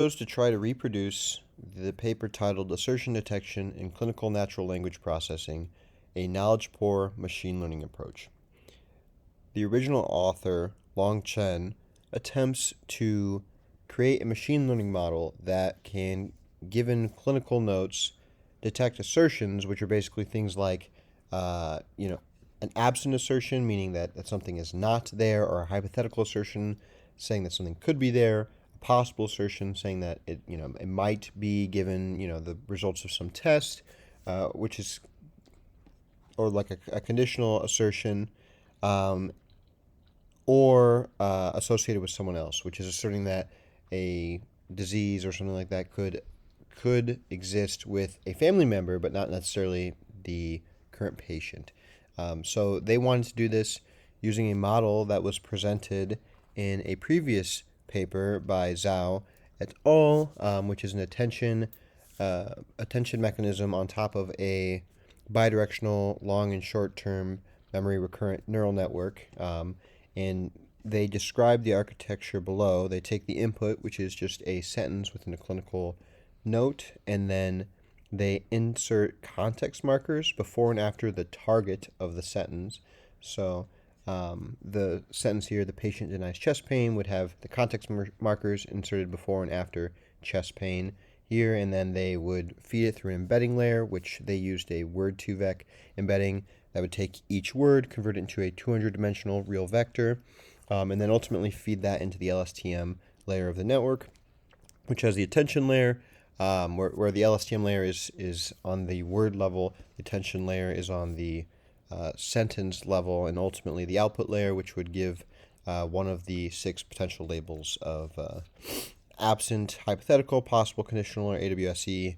chose to try to reproduce the paper titled Assertion Detection in Clinical Natural Language Processing, a Knowledge-Poor Machine Learning Approach. The original author, Long Chen, attempts to create a machine learning model that can, given clinical notes, detect assertions, which are basically things like, an absent assertion, meaning that something is not there, or a hypothetical assertion saying that something could be there, a possible assertion saying that it might be given, the results of some test, which is, or like a conditional assertion, or associated with someone else, which is asserting that a disease or something like that could exist with a family member, but not necessarily the current patient. So they wanted to do this using a model that was presented in a previous paper by Zhao et al., which is an attention mechanism on top of a bidirectional long and short-term memory recurrent neural network. And they describe the architecture below. They take the input, which is just a sentence within a clinical note, and then they insert context markers before and after the target of the sentence. So the sentence here, the patient denies chest pain, would have the context markers inserted before and after chest pain here, and then they would feed it through an embedding layer, which they used a word2vec embedding that would take each word, convert it into a 200-dimensional real vector, and then ultimately feed that into the LSTM layer of the network, which has the attention layer, where the LSTM layer is on the word level, the attention layer is on the sentence level, and ultimately the output layer, which would give one of the 6 potential labels of absent, hypothetical, possible, conditional, or AWSE,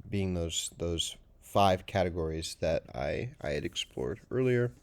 being those 5 categories that I had explored earlier.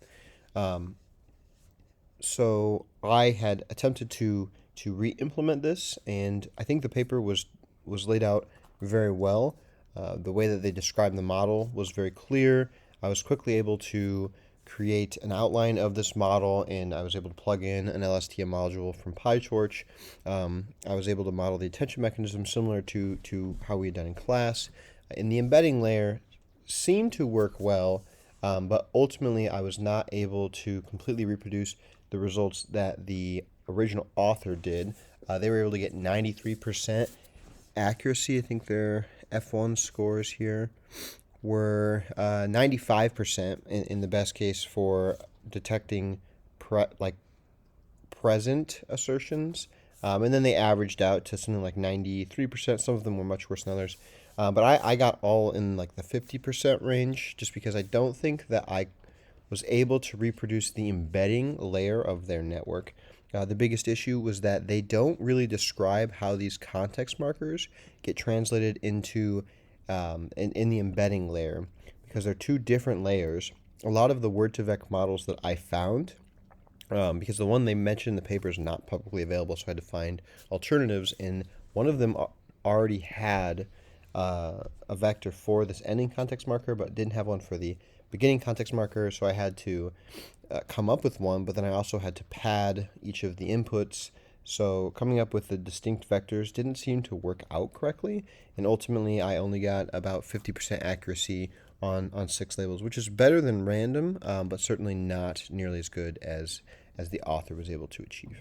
So I had attempted to re-implement this, and I think the paper was laid out very well. The way that they described the model was very clear. I was quickly able to create an outline of this model, and I was able to plug in an LSTM module from PyTorch. I was able to model the attention mechanism similar to how we had done in class. And the embedding layer seemed to work well, but ultimately I was not able to completely reproduce the results that the original author did. They were able to get 93% accuracy. I think their F1 scores here were 95% in the best case for detecting present assertions, and then they averaged out to something like 93%. Some of them were much worse than others, but I got all in like the 50% range, just because I don't think that I was able to reproduce the embedding layer of their network. The biggest issue was that they don't really describe how these context markers get translated into in the embedding layer, because they're 2 different layers. A lot of the word2vec models that I found, because the one they mentioned in the paper is not publicly available, so I had to find alternatives, and one of them already had a vector for this ending context marker, but didn't have one for the beginning context marker, so I had to come up with one, but then I also had to pad each of the inputs. So coming up with the distinct vectors didn't seem to work out correctly, and ultimately I only got about 50% accuracy on 6 labels, which is better than random, but certainly not nearly as good as the author was able to achieve.